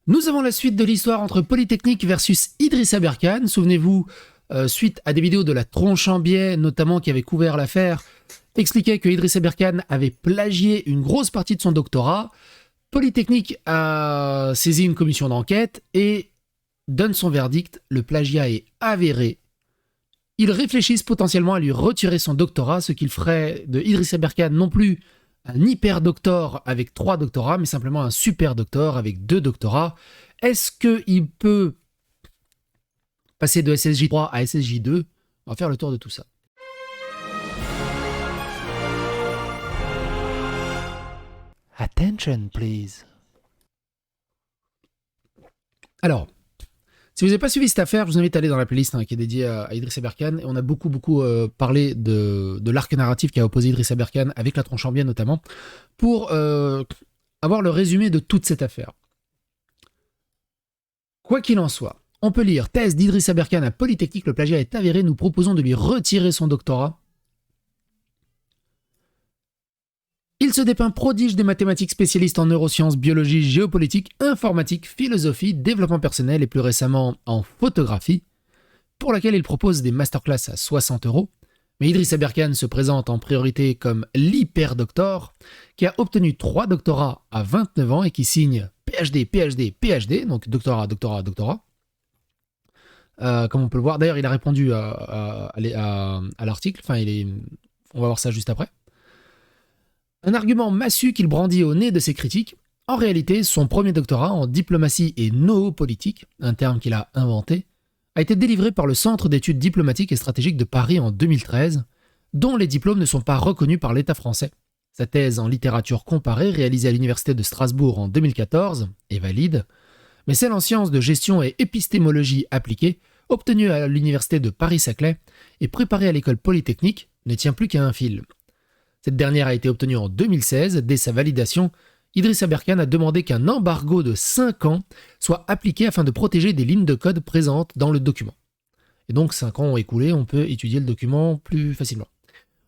Nous avons la suite de l'histoire entre Polytechnique versus Idrissa Berkane. Souvenez-vous, suite à des vidéos de la tronche en biais, notamment qui avait couvert l'affaire, expliquait que Idrissa Berkane avait plagié une grosse partie de son doctorat. Polytechnique a saisi une commission d'enquête et donne son verdict. Le plagiat est avéré. Ils réfléchissent potentiellement à lui retirer son doctorat, ce qu'il ferait de Idrissa Berkane non plus un hyper-doctor avec 3 doctorats, mais simplement un super-doctor avec 2 doctorats. Est-ce qu'il peut passer de SSJ 3 à SSJ 2 ? On va faire le tour de tout ça. Attention, please. Alors, si vous n'avez pas suivi cette affaire, je vous invite à aller dans la playlist qui est dédiée à Idrissa Berkane. Et on a beaucoup parlé de l'arc narratif qui a opposé Idrissa Berkane avec la tronche en biais notamment, pour avoir le résumé de toute cette affaire. Quoi qu'il en soit, on peut lire « Thèse d'Idrissa Berkane à Polytechnique, le plagiat est avéré, nous proposons de lui retirer son doctorat ». Il se dépeint prodige des mathématiques, spécialiste en neurosciences, biologie, géopolitique, informatique, philosophie, développement personnel et plus récemment en photographie, pour laquelle il propose des masterclass à 60 €. Mais Idrissa Berkane se présente en priorité comme l'hyper-doctor, qui a obtenu 3 doctorats à 29 ans et qui signe PhD, PhD, PhD, donc doctorat. Comme on peut le voir, d'ailleurs il a répondu à l'article, on va voir ça juste après. Un argument massu qu'il brandit au nez de ses critiques. En réalité, son premier doctorat en diplomatie et noopolitique, un terme qu'il a inventé, a été délivré par le Centre d'études diplomatiques et stratégiques de Paris en 2013, dont les diplômes ne sont pas reconnus par l'État français. Sa thèse en littérature comparée, réalisée à l'Université de Strasbourg en 2014, est valide, mais celle en sciences de gestion et épistémologie appliquée, obtenue à l'Université de Paris-Saclay et préparée à l'école Polytechnique, ne tient plus qu'à un fil. Cette dernière a été obtenue en 2016. Dès sa validation, Idrissa Berkane a demandé qu'un embargo de 5 ans soit appliqué afin de protéger des lignes de code présentes dans le document. Et donc 5 ans ont écoulé, on peut étudier le document plus facilement.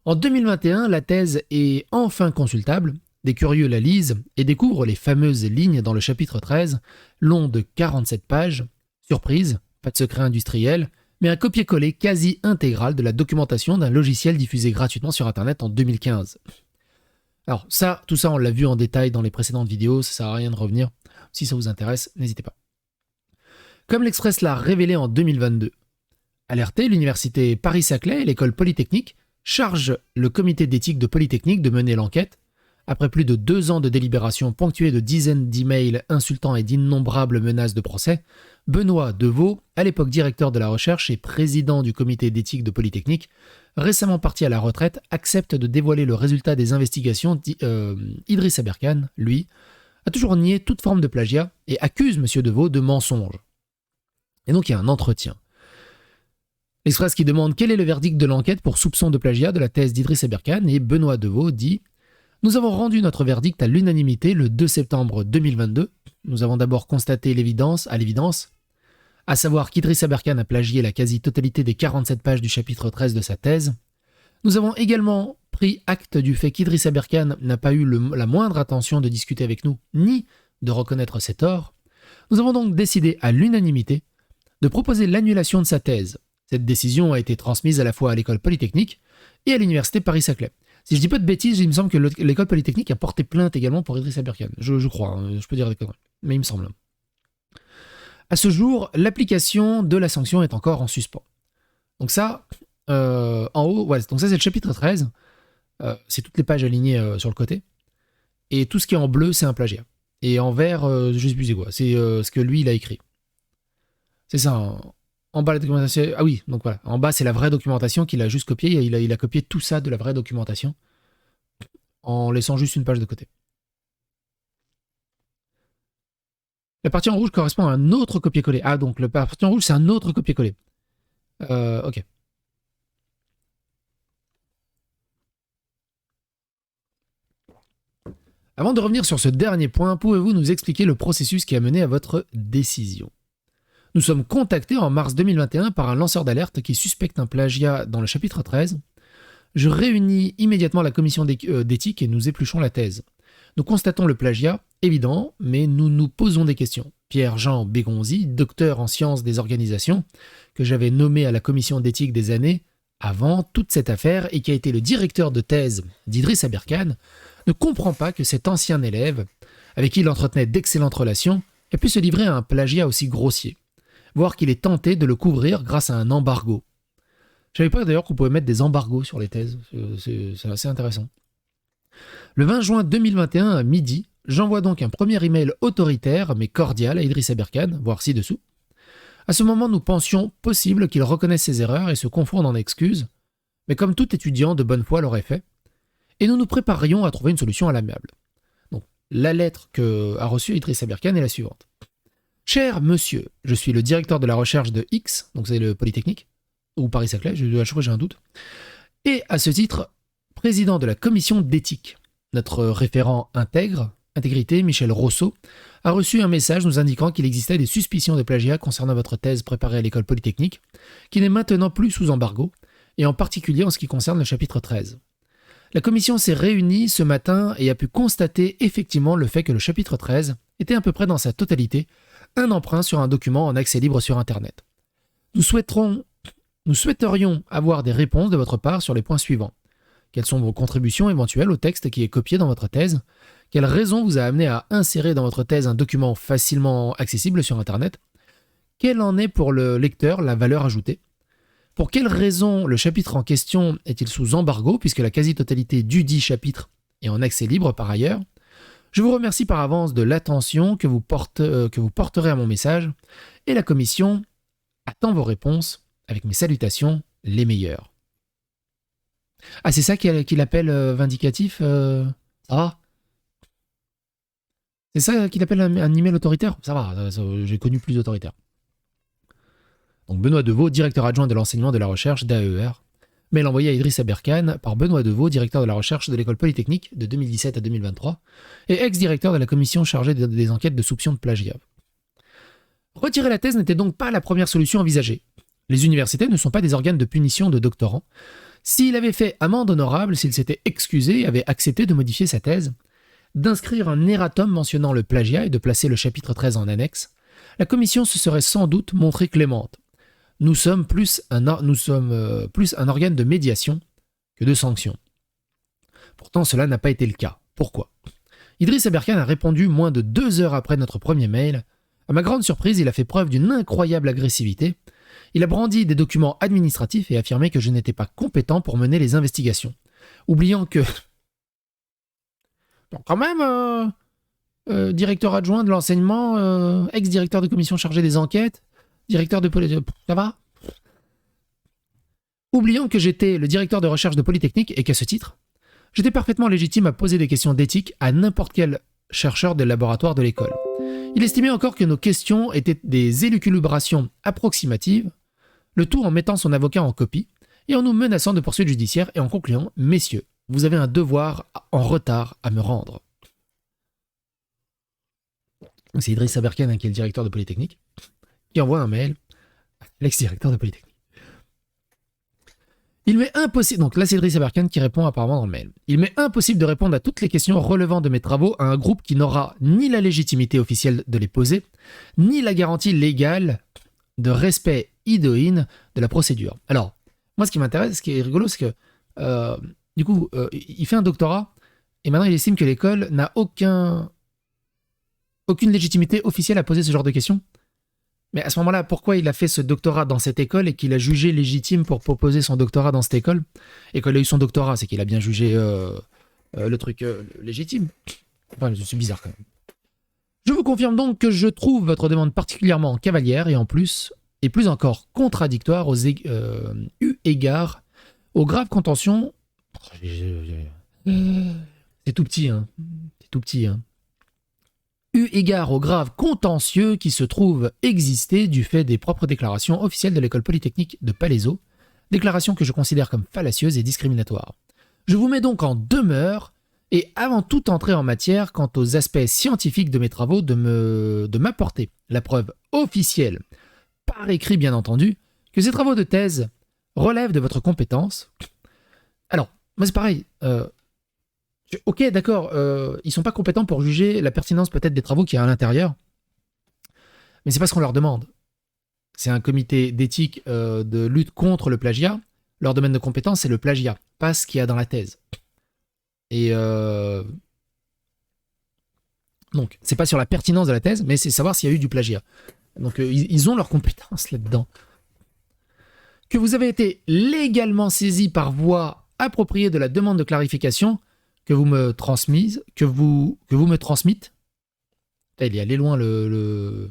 En 2021, la thèse est enfin consultable. Des curieux la lisent et découvrent les fameuses lignes dans le chapitre 13, long de 47 pages. Surprise, pas de secret industriel, mais un copier-coller quasi intégral de la documentation d'un logiciel diffusé gratuitement sur Internet en 2015. Alors tout ça on l'a vu en détail dans les précédentes vidéos, ça sert à rien de revenir. Si ça vous intéresse, n'hésitez pas. Comme l'Express l'a révélé en 2022, alerté, l'université Paris-Saclay et l'école Polytechnique chargent le comité d'éthique de Polytechnique de mener l'enquête. Après plus de 2 ans de délibération ponctuée de dizaines d'emails insultants et d'innombrables menaces de procès, Benoît Deveau, à l'époque directeur de la recherche et président du comité d'éthique de Polytechnique, récemment parti à la retraite, accepte de dévoiler le résultat des investigations. Idrissa Berkane, lui, a toujours nié toute forme de plagiat et accuse M. Deveau de mensonge. Et donc il y a un entretien. L'Express qui demande quel est le verdict de l'enquête pour soupçon de plagiat de la thèse d'Idrissa Berkane et Benoît Deveau dit « Nous avons rendu notre verdict à l'unanimité le 2 septembre 2022. Nous avons d'abord constaté l'évidence, à savoir qu'Idrissa Berkane a plagié la quasi-totalité des 47 pages du chapitre 13 de sa thèse. Nous avons également pris acte du fait qu'Idrissa Berkane n'a pas eu la moindre attention de discuter avec nous, ni de reconnaître ses torts. Nous avons donc décidé à l'unanimité de proposer l'annulation de sa thèse. Cette décision a été transmise à la fois à l'école Polytechnique et à l'université Paris-Saclay. Si je dis pas de bêtises, il me semble que l'école Polytechnique a porté plainte également pour Idrissa Berkane. Je crois, je peux dire des conneries, mais il me semble. À ce jour, l'application de la sanction est encore en suspens. Donc ça, en haut, donc ça c'est le chapitre 13. C'est toutes les pages alignées sur le côté. Et tout ce qui est en bleu, c'est un plagiat. Et en vert, je sais plus c'est quoi. C'est ce que lui, il a écrit. C'est ça. En bas, la documentation. Ah oui, donc voilà. En bas, c'est la vraie documentation qu'il a juste copiée. Il a copié tout ça de la vraie documentation en laissant juste une page de côté. La partie en rouge correspond à un autre copier-coller. Ah, donc la partie en rouge, c'est un autre copier-coller. Ok. Avant de revenir sur ce dernier point, pouvez-vous nous expliquer le processus qui a mené à votre décision ? Nous sommes contactés en mars 2021 par un lanceur d'alerte qui suspecte un plagiat dans le chapitre 13. Je réunis immédiatement la commission d'éthique et nous épluchons la thèse. Nous constatons le plagiat, évident, mais nous nous posons des questions. Pierre-Jean Bégonzi, docteur en sciences des organisations, que j'avais nommé à la commission d'éthique des années avant toute cette affaire et qui a été le directeur de thèse d'Idriss Aberkane, ne comprend pas que cet ancien élève, avec qui il entretenait d'excellentes relations, ait pu se livrer à un plagiat aussi grossier, voire qu'il est tenté de le couvrir grâce à un embargo. Je savais pas d'ailleurs qu'on pouvait mettre des embargos sur les thèses, c'est assez intéressant. Le 20 juin 2021 à midi, j'envoie donc un premier email autoritaire mais cordial à Idriss Aberkane, voire ci-dessous. À ce moment, nous pensions possible qu'il reconnaisse ses erreurs et se confonde en excuses, mais comme tout étudiant de bonne foi l'aurait fait, et nous nous préparions à trouver une solution à l'amiable. Donc, la lettre qu'a reçue Idriss Aberkane est la suivante. Cher monsieur, je suis le directeur de la recherche de X, donc c'est le Polytechnique, ou Paris-Saclay, je crois que j'ai un doute, et à ce titre, président de la commission d'éthique. Notre référent intégrité, Michel Rousseau, a reçu un message nous indiquant qu'il existait des suspicions de plagiat concernant votre thèse préparée à l'école Polytechnique, qui n'est maintenant plus sous embargo, et en particulier en ce qui concerne le chapitre 13. La commission s'est réunie ce matin et a pu constater effectivement le fait que le chapitre 13 était à peu près dans sa totalité un emprunt sur un document en accès libre sur Internet. Nous souhaiterions avoir des réponses de votre part sur les points suivants. Quelles sont vos contributions éventuelles au texte qui est copié dans votre thèse? Quelle raison vous a amené à insérer dans votre thèse un document facilement accessible sur Internet? Quelle en est pour le lecteur la valeur ajoutée? Pour quelle raison le chapitre en question est-il sous embargo, puisque la quasi-totalité du dit chapitre est en accès libre par ailleurs? Je vous remercie par avance de l'attention que vous porterez à mon message, et la commission attend vos réponses avec mes salutations les meilleures. Ah, c'est ça qu'il appelle vindicatif ça va? C'est ça qu'il appelle un email autoritaire? Ça va, j'ai connu plus autoritaire. Donc Benoît Deveau, directeur adjoint de l'enseignement de la recherche d'AER, mail envoyé à Idriss Aberkane par Benoît Deveau, directeur de la recherche de l'école Polytechnique de 2017 à 2023, et ex-directeur de la commission chargée des enquêtes de soupçons de plagiat. Retirer la thèse n'était donc pas la première solution envisagée. Les universités ne sont pas des organes de punition de doctorants. S'il avait fait amende honorable, s'il s'était excusé et avait accepté de modifier sa thèse, d'inscrire un erratum mentionnant le plagiat et de placer le chapitre 13 en annexe, la commission se serait sans doute montrée clémente. Nous sommes plus un organe de médiation que de sanction. Pourtant, cela n'a pas été le cas. Pourquoi? Idriss Aberkane a répondu moins de 2 heures après notre premier mail. À ma grande surprise, il a fait preuve d'une incroyable agressivité. Il a brandi des documents administratifs et affirmé que je n'étais pas compétent pour mener les investigations. Oubliant que... Bon, quand même, directeur adjoint de l'enseignement, ex-directeur de commission chargée des enquêtes, directeur de ça va? Oubliant que j'étais le directeur de recherche de Polytechnique et qu'à ce titre, j'étais parfaitement légitime à poser des questions d'éthique à n'importe quel chercheur des laboratoires de l'école. Il estimait encore que nos questions étaient des élucubrations approximatives, le tout en mettant son avocat en copie et en nous menaçant de poursuites judiciaires et en concluant « Messieurs, vous avez un devoir en retard à me rendre ». C'est Idriss Aberkane qui est le directeur de Polytechnique, qui envoie un mail à l'ex-directeur de Polytechnique. Il m'est impossible, donc là c'est Idriss Aberkane qui répond apparemment dans le mail. Il m'est impossible de répondre à toutes les questions relevant de mes travaux à un groupe qui n'aura ni la légitimité officielle de les poser, ni la garantie légale de respect idoine de la procédure. Alors, moi ce qui m'intéresse, ce qui est rigolo, c'est que du coup, il fait un doctorat et maintenant il estime que l'école n'a aucune légitimité officielle à poser ce genre de questions. Mais à ce moment-là, pourquoi il a fait ce doctorat dans cette école et qu'il a jugé légitime pour proposer son doctorat dans cette école? Et qu'il a eu son doctorat, c'est qu'il a bien jugé le truc légitime. Enfin, c'est bizarre quand même. Je vous confirme donc que je trouve votre demande particulièrement cavalière et en plus, et plus encore contradictoire eu égard aux graves contentions... C'est tout petit, hein. C'est tout petit, hein. Eu égard aux graves contentieux qui se trouvent exister du fait des propres déclarations officielles de l'école polytechnique de Palaiseau, déclarations que je considère comme fallacieuses et discriminatoires. Je vous mets donc en demeure, et avant toute entrée en matière quant aux aspects scientifiques de mes travaux, de m'apporter la preuve officielle, par écrit bien entendu, que ces travaux de thèse relèvent de votre compétence. Alors, moi c'est pareil, ok, d'accord, ils sont pas compétents pour juger la pertinence peut-être des travaux qu'il y a à l'intérieur. Mais c'est pas ce qu'on leur demande. C'est un comité d'éthique de lutte contre le plagiat. Leur domaine de compétence, c'est le plagiat, pas ce qu'il y a dans la thèse. Et donc, c'est pas sur la pertinence de la thèse, mais c'est savoir s'il y a eu du plagiat. Donc, ils ont leurs compétences là-dedans. Que vous avez été légalement saisi par voie appropriée de la demande de clarification que vous me transmittez. Il est allé loin le...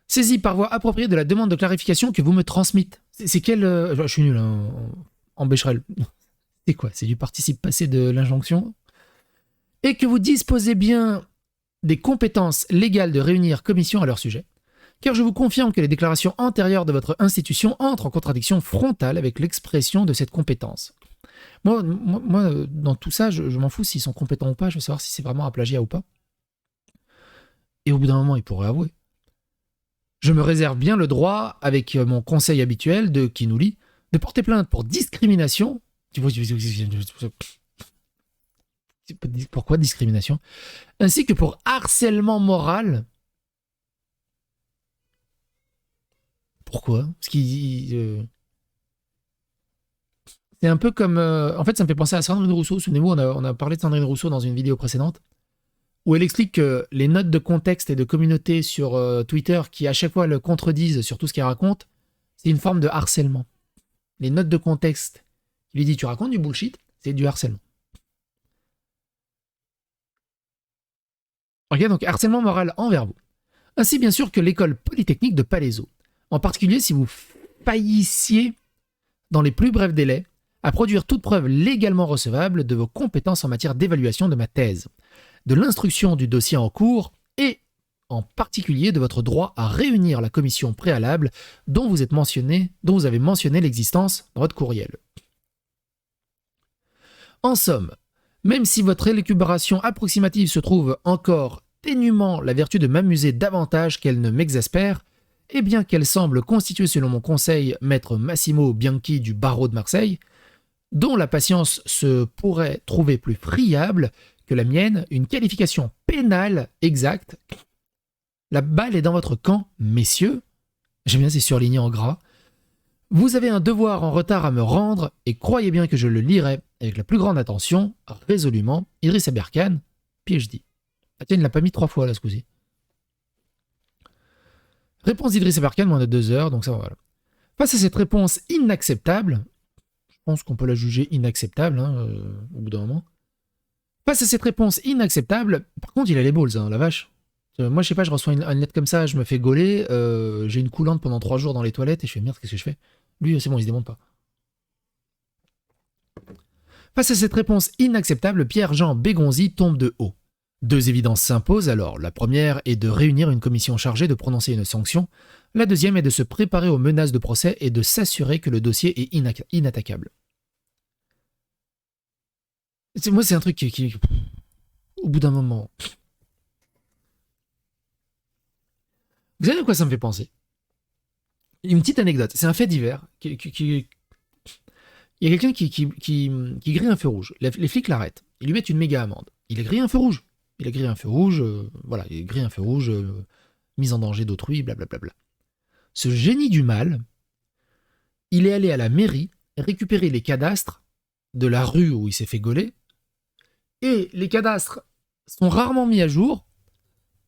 Saisi par voie appropriée de la demande de clarification que vous me transmittez. C'est quel... je suis nul hein, en Becherel. C'est quoi? C'est du participe passé de l'injonction. Et que vous disposez bien des compétences légales de réunir commission à leur sujet. Car je vous confirme que les déclarations antérieures de votre institution entrent en contradiction frontale avec l'expression de cette compétence. Moi dans tout ça, je m'en fous s'ils sont compétents ou pas, je veux savoir si c'est vraiment un plagiat ou pas. Et au bout d'un moment, ils pourraient avouer. Je me réserve bien le droit, avec mon conseil habituel qui nous lie, de porter plainte pour discrimination. Pourquoi discrimination? Ainsi que pour harcèlement moral. Pourquoi? Parce qu'il... C'est un peu comme... en fait, ça me fait penser à Sandrine Rousseau. Souvenez-vous, on a parlé de Sandrine Rousseau dans une vidéo précédente, où elle explique que les notes de contexte et de communauté sur Twitter, qui à chaque fois le contredisent sur tout ce qu'elle raconte, c'est une forme de harcèlement. Les notes de contexte qui lui dit « tu racontes du bullshit », c'est du harcèlement. Ok, donc harcèlement moral envers vous. Ainsi bien sûr que l'école polytechnique de Palaiseau. En particulier si vous faillissiez, dans les plus brefs délais, à produire toute preuve légalement recevable de vos compétences en matière d'évaluation de ma thèse, de l'instruction du dossier en cours et, en particulier, de votre droit à réunir la commission préalable dont vous avez mentionné l'existence dans votre courriel. En somme, même si votre élucubration approximative se trouve encore ténuement la vertu de m'amuser davantage qu'elle ne m'exaspère, et bien qu'elle semble constituer selon mon conseil maître Massimo Bianchi du barreau de Marseille, dont la patience se pourrait trouver plus friable que la mienne, une qualification pénale exacte. La balle est dans votre camp, messieurs. J'aime bien, c'est surligné en gras. Vous avez un devoir en retard à me rendre, et croyez bien que je le lirai avec la plus grande attention, résolument, Idriss Aberkan, PhD. Ah tiens, il ne l'a pas mis 3 fois là ce coup-ci. Réponse d'Idriss Aberkan, moins de 2 heures, donc ça va. Voilà. Face à cette réponse inacceptable, je pense qu'on peut la juger inacceptable, au bout d'un moment. Face à cette réponse inacceptable, par contre, il a les balls, la vache. Moi, je sais pas, je reçois une lettre comme ça, je me fais gauler, j'ai une coulante pendant 3 jours dans les toilettes, et je fais merde, qu'est-ce que je fais? Lui, c'est bon, il se démonte pas. Face à cette réponse inacceptable, Pierre-Jean Bégonzi tombe de haut. 2 évidences s'imposent alors. La première est de réunir une commission chargée de prononcer une sanction. La deuxième est de se préparer aux menaces de procès et de s'assurer que le dossier est inattaquable. Moi, c'est un truc qui... Au bout d'un moment... Vous savez à quoi ça me fait penser? Une petite anecdote. C'est un fait divers. Il y a quelqu'un qui grille un feu rouge. Les flics l'arrêtent. Ils lui mettent une méga amende. Il a grillé un feu rouge. Il a grillé un feu rouge, mise en danger d'autrui, blablabla. Ce génie du mal, il est allé à la mairie récupérer les cadastres de la rue où il s'est fait gauler, et les cadastres sont rarement mis à jour,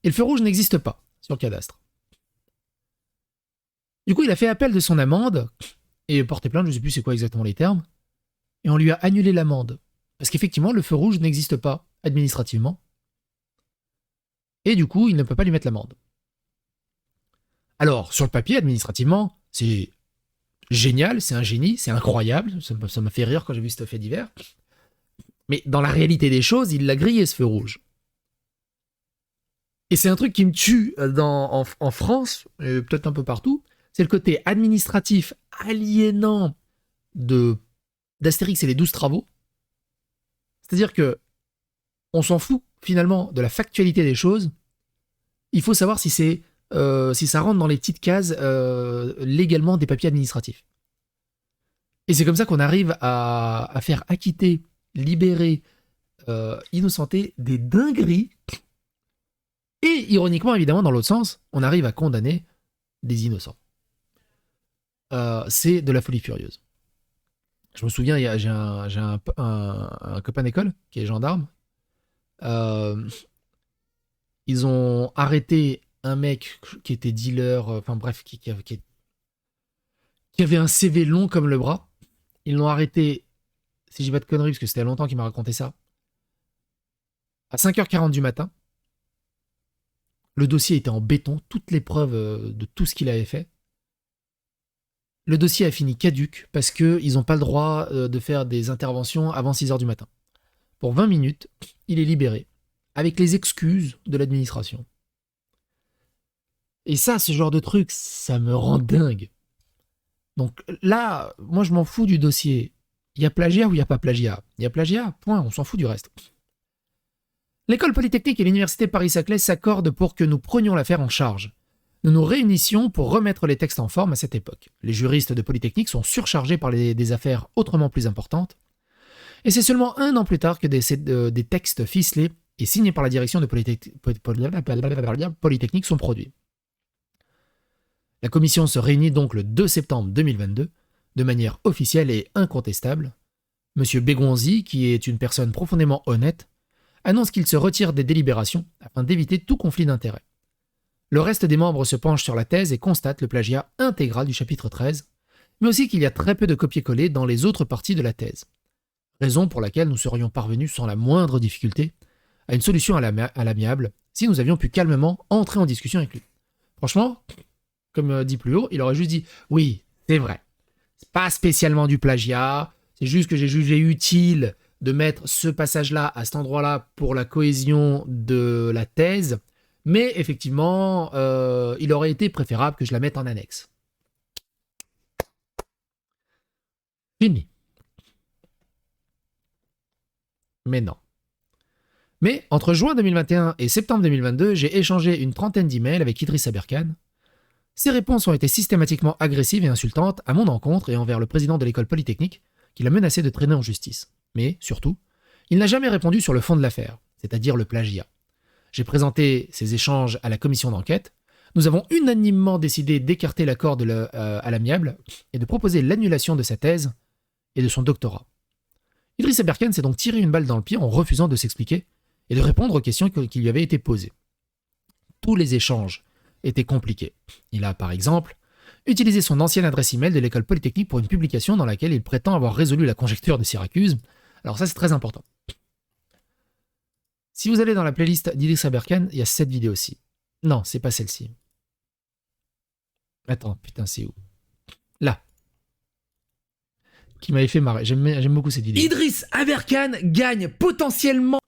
et le feu rouge n'existe pas sur le cadastre. Du coup, il a fait appel de son amende, et porté plainte, je ne sais plus c'est quoi exactement les termes, et on lui a annulé l'amende. Parce qu'effectivement, le feu rouge n'existe pas administrativement, et du coup, il ne peut pas lui mettre l'amende. Alors, sur le papier, administrativement, c'est génial, c'est un génie, c'est incroyable, ça m'a fait rire quand j'ai vu ce fait divers. Mais dans la réalité des choses, il l'a grillé, ce feu rouge. Et c'est un truc qui me tue en France, et peut-être un peu partout, c'est le côté administratif aliénant d'Astérix et les 12 travaux. C'est-à-dire que on s'en fout, finalement, de la factualité des choses. Il faut savoir si ça rentre dans les petites cases légalement des papiers administratifs. Et c'est comme ça qu'on arrive à faire acquitter, libérer, innocenter des dingueries Et ironiquement, évidemment, dans l'autre sens, on arrive à condamner des innocents. C'est de la folie furieuse. Je me souviens, j'ai un copain d'école qui est gendarme. Ils ont arrêté un mec qui était dealer, enfin bref, qui avait un CV long comme le bras. Ils l'ont arrêté, si j'ai pas de conneries, parce que c'était longtemps qu'il m'a raconté ça, à 5h40 du matin. Le dossier était en béton, toutes les preuves de tout ce qu'il avait fait. Le dossier a fini caduc parce qu'ils n'ont pas le droit de faire des interventions avant 6h du matin. Pour 20 minutes, il est libéré, avec les excuses de l'administration. Et ça, ce genre de truc, ça me rend dingue. Donc là, moi je m'en fous du dossier. Il y a plagiat ou il n'y a pas plagiat? Il y a plagiat, point, on s'en fout du reste. L'école polytechnique et l'université Paris-Saclay s'accordent pour que nous prenions l'affaire en charge. Nous nous réunissions pour remettre les textes en forme à cette époque. Les juristes de Polytechnique sont surchargés par des affaires autrement plus importantes. Et c'est seulement 1 an plus tard que des textes ficelés et signés par la direction de Polytechnique sont produits. La commission se réunit donc le 2 septembre 2022, de manière officielle et incontestable. Monsieur Bégonzi, qui est une personne profondément honnête, annonce qu'il se retire des délibérations afin d'éviter tout conflit d'intérêts. Le reste des membres se penche sur la thèse et constate le plagiat intégral du chapitre 13, mais aussi qu'il y a très peu de copier-coller dans les autres parties de la thèse. Raison pour laquelle nous serions parvenus sans la moindre difficulté à une solution à l'amiable si nous avions pu calmement entrer en discussion avec lui. Franchement, comme dit plus haut, il aurait juste dit « Oui, c'est vrai, c'est pas spécialement du plagiat, c'est juste que j'ai jugé utile de mettre ce passage-là à cet endroit-là pour la cohésion de la thèse, mais effectivement, il aurait été préférable que je la mette en annexe. » Fini. Mais non. Mais entre juin 2021 et septembre 2022, j'ai échangé une trentaine d'emails avec Idriss Aberkane. Ces réponses ont été systématiquement agressives et insultantes à mon encontre et envers le président de l'école polytechnique, qui l'a menacé de traîner en justice. Mais, surtout, il n'a jamais répondu sur le fond de l'affaire, c'est-à-dire le plagiat. J'ai présenté ces échanges à la commission d'enquête. Nous avons unanimement décidé d'écarter l'accord à l'amiable et de proposer l'annulation de sa thèse et de son doctorat. Idriss Aberkane s'est donc tiré une balle dans le pied en refusant de s'expliquer et de répondre aux questions qui lui avaient été posées. Tous les échanges étaient compliqués. Il a, par exemple, utilisé son ancienne adresse email de l'école polytechnique pour une publication dans laquelle il prétend avoir résolu la conjecture de Syracuse. Alors ça, c'est très important. Si vous allez dans la playlist d'Idriss Aberkane, il y a cette vidéo aussi. Non, c'est pas celle-ci. Attends, putain, c'est où? Là. Qui m'avait fait marrer. J'aime beaucoup cette vidéo. Idriss Aberkane gagne potentiellement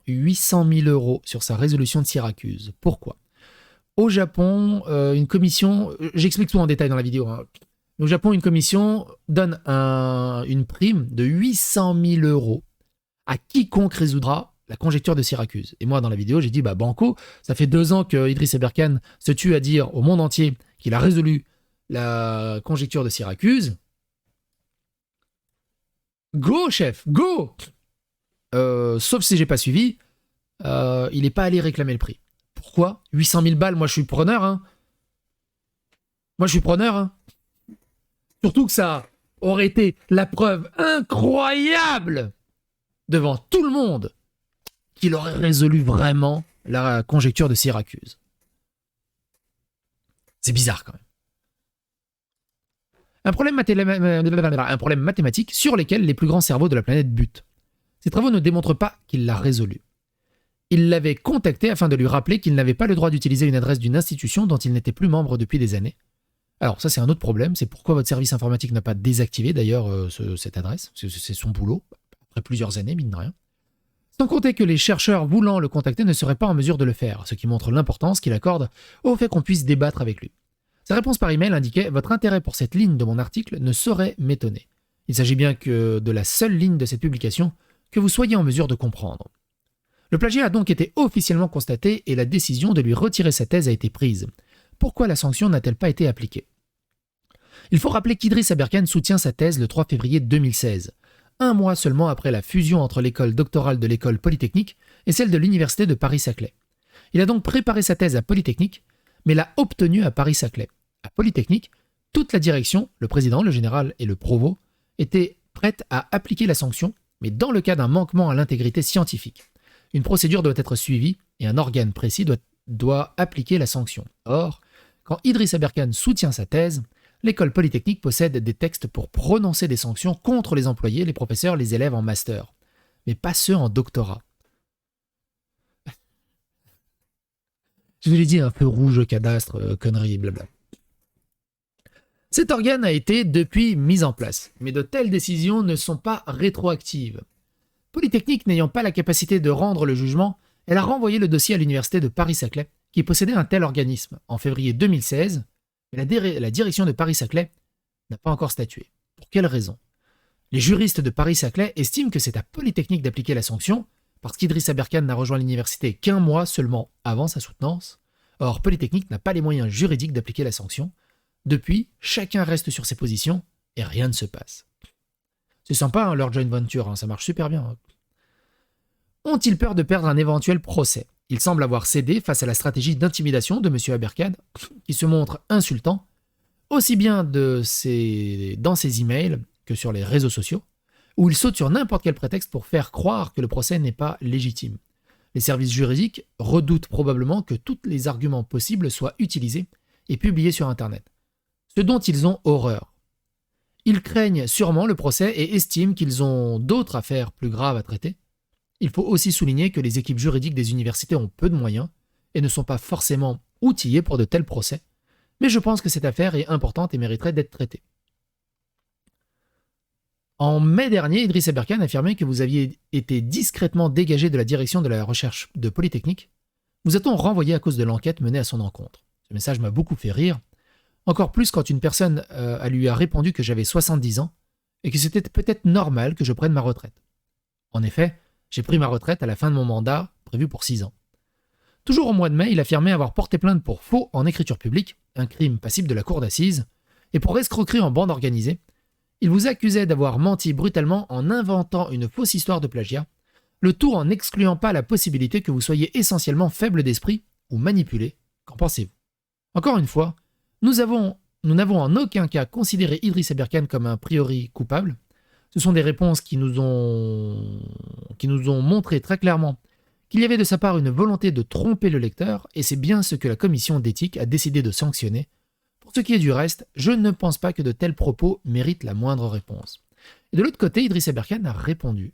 800 000 euros sur sa résolution de Syracuse. Pourquoi? Au Japon, une commission... J'explique tout en détail dans la vidéo. Hein. Au Japon, une commission donne une prime de 800 000 euros à quiconque résoudra la conjecture de Syracuse. Et moi, dans la vidéo, j'ai dit, bah banco, ça fait 2 ans que Idriss Aberkane se tue à dire au monde entier qu'il a résolu la conjecture de Syracuse. Go, chef, go! Sauf si j'ai pas suivi, il n'est pas allé réclamer le prix. Pourquoi? 800 000 balles, moi je suis preneur, hein. Moi je suis preneur, hein. Surtout que ça aurait été la preuve incroyable devant tout le monde qu'il aurait résolu vraiment la conjecture de Syracuse. C'est bizarre quand même. Un problème mathématique sur lequel les plus grands cerveaux de la planète butent. Ces travaux ne démontrent pas qu'il l'a résolu. Il l'avait contacté afin de lui rappeler qu'il n'avait pas le droit d'utiliser une adresse d'une institution dont il n'était plus membre depuis des années. Alors ça c'est un autre problème, c'est pourquoi votre service informatique n'a pas désactivé d'ailleurs cette adresse, c'est son boulot, après plusieurs années, mine de rien. Sans compter que les chercheurs voulant le contacter ne seraient pas en mesure de le faire, ce qui montre l'importance qu'il accorde au fait qu'on puisse débattre avec lui. Sa réponse par email indiquait « Votre intérêt pour cette ligne de mon article ne saurait m'étonner. Il s'agit bien que de la seule ligne de cette publication que vous soyez en mesure de comprendre. » Le plagiat a donc été officiellement constaté et la décision de lui retirer sa thèse a été prise. Pourquoi la sanction n'a-t-elle pas été appliquée? Il faut rappeler qu'Idriss Aberkane soutient sa thèse le 3 février 2016, un mois seulement après la fusion entre l'école doctorale de l'école Polytechnique et celle de l'université de Paris-Saclay. Il a donc préparé sa thèse à Polytechnique, mais l'a obtenue à Paris-Saclay. À Polytechnique, toute la direction, le président, le général et le provost, étaient prêtes à appliquer la sanction, mais dans le cas d'un manquement à l'intégrité scientifique. Une procédure doit être suivie et un organe précis doit appliquer la sanction. Or, quand Idriss Aberkane soutient sa thèse, l'école Polytechnique possède des textes pour prononcer des sanctions contre les employés, les professeurs, les élèves en master, mais pas ceux en doctorat. Je vous l'ai dit, un peu rouge, cadastre, conneries, blabla. Cet organe a été depuis mis en place, mais de telles décisions ne sont pas rétroactives. Polytechnique n'ayant pas la capacité de rendre le jugement, elle a renvoyé le dossier à l'université de Paris-Saclay, qui possédait un tel organisme, en février 2016, mais la direction de Paris-Saclay n'a pas encore statué. Pour quelle raison? Les juristes de Paris-Saclay estiment que c'est à Polytechnique d'appliquer la sanction, parce qu'Idriss Aberkane n'a rejoint l'université qu'un mois seulement avant sa soutenance. Or, Polytechnique n'a pas les moyens juridiques d'appliquer la sanction. Depuis, chacun reste sur ses positions et rien ne se passe. C'est sympa, hein, leur joint venture, hein, ça marche super bien. Hein. Ont-ils peur de perdre un éventuel procès? Ils semblent avoir cédé face à la stratégie d'intimidation de M. Aberkane, qui se montre insultant, aussi bien dans ses emails que sur les réseaux sociaux, où il saute sur n'importe quel prétexte pour faire croire que le procès n'est pas légitime. Les services juridiques redoutent probablement que tous les arguments possibles soient utilisés et publiés sur Internet, ce dont ils ont horreur. Ils craignent sûrement le procès et estiment qu'ils ont d'autres affaires plus graves à traiter. Il faut aussi souligner que les équipes juridiques des universités ont peu de moyens et ne sont pas forcément outillées pour de tels procès, mais je pense que cette affaire est importante et mériterait d'être traitée. En mai dernier, Idriss Aberkane affirmait que vous aviez été discrètement dégagé de la direction de la recherche de Polytechnique. Vous a-t-on renvoyé à cause de l'enquête menée à son encontre? Ce message m'a beaucoup fait rire, encore plus quand une personne lui a répondu que j'avais 70 ans et que c'était peut-être normal que je prenne ma retraite. En effet, j'ai pris ma retraite à la fin de mon mandat, prévu pour 6 ans. Toujours au mois de mai, il affirmait avoir porté plainte pour faux en écriture publique, un crime passible de la cour d'assises, et pour escroquerie en bande organisée. Il vous accusait d'avoir menti brutalement en inventant une fausse histoire de plagiat, le tout en n'excluant pas la possibilité que vous soyez essentiellement faible d'esprit ou manipulé. Qu'en pensez-vous? Encore une fois, nous n'avons en aucun cas considéré Idriss Aberkane comme un priori coupable. Ce sont des réponses qui nous ont montré très clairement qu'il y avait de sa part une volonté de tromper le lecteur, et c'est bien ce que la commission d'éthique a décidé de sanctionner. Pour ce qui est du reste, je ne pense pas que de tels propos méritent la moindre réponse. Et de l'autre côté, Idriss Aberkane a répondu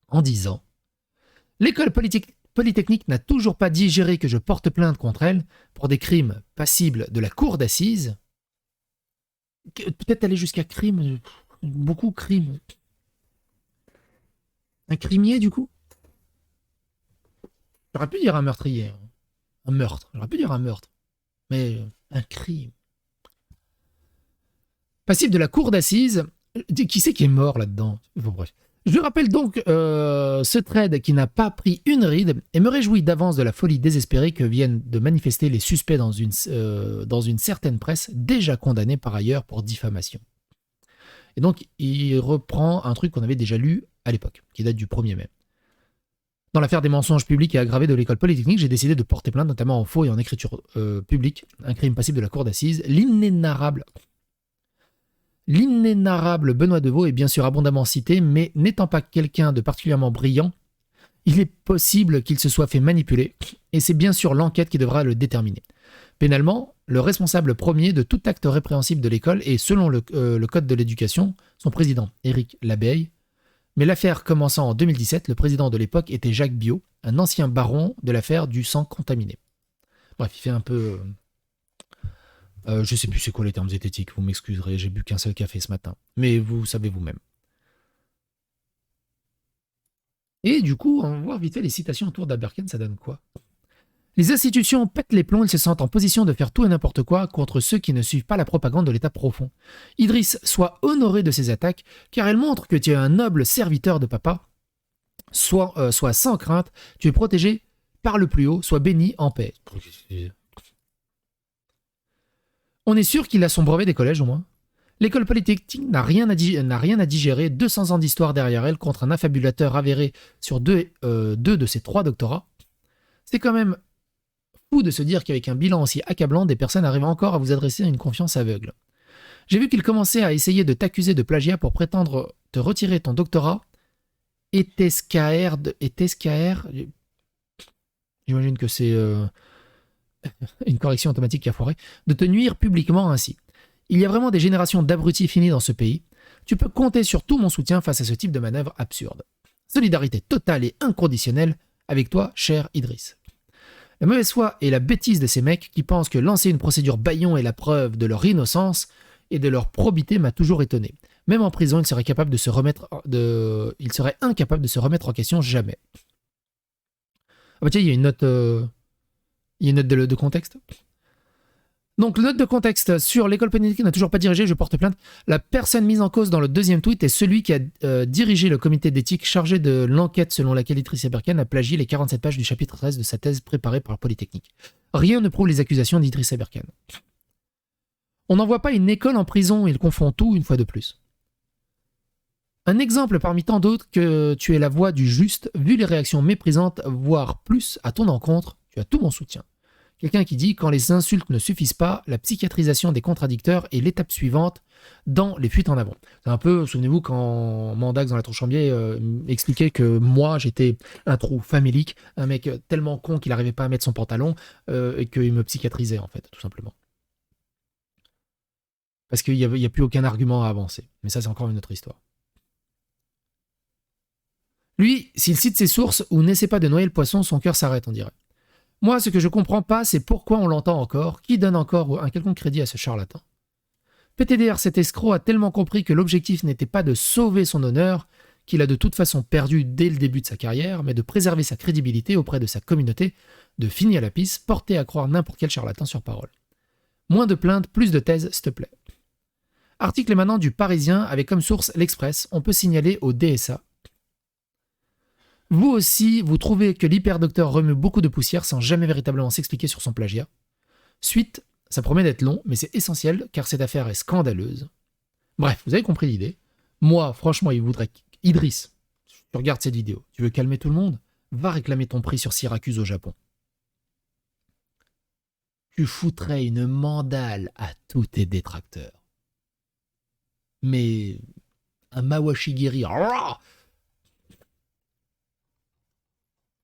en disant « L'école Polytechnique n'a toujours pas digéré que je porte plainte contre elle pour des crimes passibles de la cour d'assises. » Peut-être aller jusqu'à crime, beaucoup crime. Un crimier, du coup? J'aurais pu dire un meurtrier. Un meurtre. J'aurais pu dire un meurtre. Mais un crime. Passible de la cour d'assises. Qui c'est qui est mort là-dedans? Bon, bref. Je rappelle donc ce trade qui n'a pas pris une ride et me réjouis d'avance de la folie désespérée que viennent de manifester les suspects dans une certaine presse déjà condamnée par ailleurs pour diffamation. Et donc il reprend un truc qu'on avait déjà lu à l'époque, qui date du 1er mai. Dans l'affaire des mensonges publics et aggravés de l'école Polytechnique, j'ai décidé de porter plainte notamment en faux et en écriture publique, un crime passible de la cour d'assises. L'inénarrable Benoît Deveau est bien sûr abondamment cité, mais n'étant pas quelqu'un de particulièrement brillant, il est possible qu'il se soit fait manipuler, et c'est bien sûr l'enquête qui devra le déterminer. Pénalement, le responsable premier de tout acte répréhensible de l'école est, selon le Code de l'éducation, son président, Éric Labeille. Mais l'affaire commençant en 2017, le président de l'époque était Jacques Biot, un ancien baron de l'affaire du sang contaminé. Bref, il fait un peu... je sais plus c'est quoi les termes zététiques, vous m'excuserez, j'ai bu qu'un seul café ce matin. Mais vous savez vous-même. Et du coup, on va voir vite fait les citations autour d'Aberkane, ça donne quoi? Les institutions pètent les plombs, ils se sentent en position de faire tout et n'importe quoi contre ceux qui ne suivent pas la propagande de l'État profond. Idriss, sois honoré de ces attaques, car elles montrent que tu es un noble serviteur de papa. Sois sans crainte, tu es protégé par le plus haut, sois béni en paix. On est sûr qu'il a son brevet des collèges au moins. L'école polytechnique n'a rien à digérer, 200 ans d'histoire derrière elle contre un affabulateur avéré sur deux de ses 3 doctorats. C'est quand même fou de se dire qu'avec un bilan aussi accablant, des personnes arrivent encore à vous adresser une confiance aveugle. J'ai vu qu'il commençait à essayer de t'accuser de plagiat pour prétendre te retirer ton doctorat. Était-ce KR, j'imagine que c'est une correction automatique qui a foiré, de te nuire publiquement ainsi. Il y a vraiment des générations d'abrutis finis dans ce pays. Tu peux compter sur tout mon soutien face à ce type de manœuvre absurde. Solidarité totale et inconditionnelle avec toi, cher Idriss. La mauvaise foi et la bêtise de ces mecs qui pensent que lancer une procédure bâillon est la preuve de leur innocence et de leur probité m'a toujours étonné. Même en prison, il serait incapable de se remettre en question jamais. Ah bah tiens, il y a une note, de contexte. Donc, note de contexte sur l'école polytechnique n'a toujours pas dirigé, je porte plainte. La personne mise en cause dans le deuxième tweet est celui qui a dirigé le comité d'éthique chargé de l'enquête selon laquelle Idriss Aberkan a plagié les 47 pages du chapitre 13 de sa thèse préparée par la Polytechnique. Rien ne prouve les accusations d'Idriss Aberkan. On n'envoie pas une école en prison, il confond tout une fois de plus. Un exemple parmi tant d'autres que tu es la voix du juste, vu les réactions méprisantes, voire plus à ton encontre, tu as tout mon soutien. Quelqu'un qui dit « Quand les insultes ne suffisent pas, la psychiatrisation des contradicteurs est l'étape suivante dans les fuites en avant. » C'est un peu, souvenez-vous, quand Mandax dans la Tronchambier expliquait que moi, j'étais un trou famélique, un mec tellement con qu'il n'arrivait pas à mettre son pantalon et qu'il me psychiatrisait, en fait, tout simplement. Parce qu'il n'y a plus aucun argument à avancer. Mais ça, c'est encore une autre histoire. Lui, s'il cite ses sources ou n'essaie pas de noyer le poisson, son cœur s'arrête, on dirait. Moi, ce que je comprends pas, c'est pourquoi on l'entend encore, qui donne encore un quelconque crédit à ce charlatan. PTDR, cet escroc, a tellement compris que l'objectif n'était pas de sauver son honneur, qu'il a de toute façon perdu dès le début de sa carrière, mais de préserver sa crédibilité auprès de sa communauté, de finir à la piste, porté à croire n'importe quel charlatan sur parole. Moins de plaintes, plus de thèses, s'il te plaît. Article émanant du Parisien avec comme source l'Express, on peut signaler au DSA. Vous aussi, vous trouvez que l'hyperdocteur remue beaucoup de poussière sans jamais véritablement s'expliquer sur son plagiat. Suite, ça promet d'être long, mais c'est essentiel car cette affaire est scandaleuse. Bref, vous avez compris l'idée. Moi, franchement, il voudrait... Idriss, tu regardes cette vidéo, tu veux calmer tout le monde? Va réclamer ton prix sur Syracuse au Japon. Tu foutrais une mandale à tous tes détracteurs. Mais un Mawashigiri...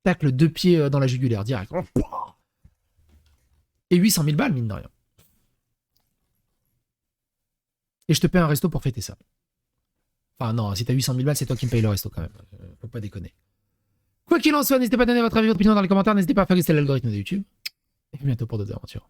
tacle 2 pieds dans la jugulaire, direct. Et 800 000 balles, mine de rien. Et je te paie un resto pour fêter ça. Enfin non, si t'as 800 000 balles, c'est toi qui me payes le resto quand même. Faut pas déconner. Quoi qu'il en soit, n'hésitez pas à donner votre avis, votre opinion dans les commentaires, n'hésitez pas à faire rester l'algorithme de YouTube. Et à bientôt pour d'autres aventures.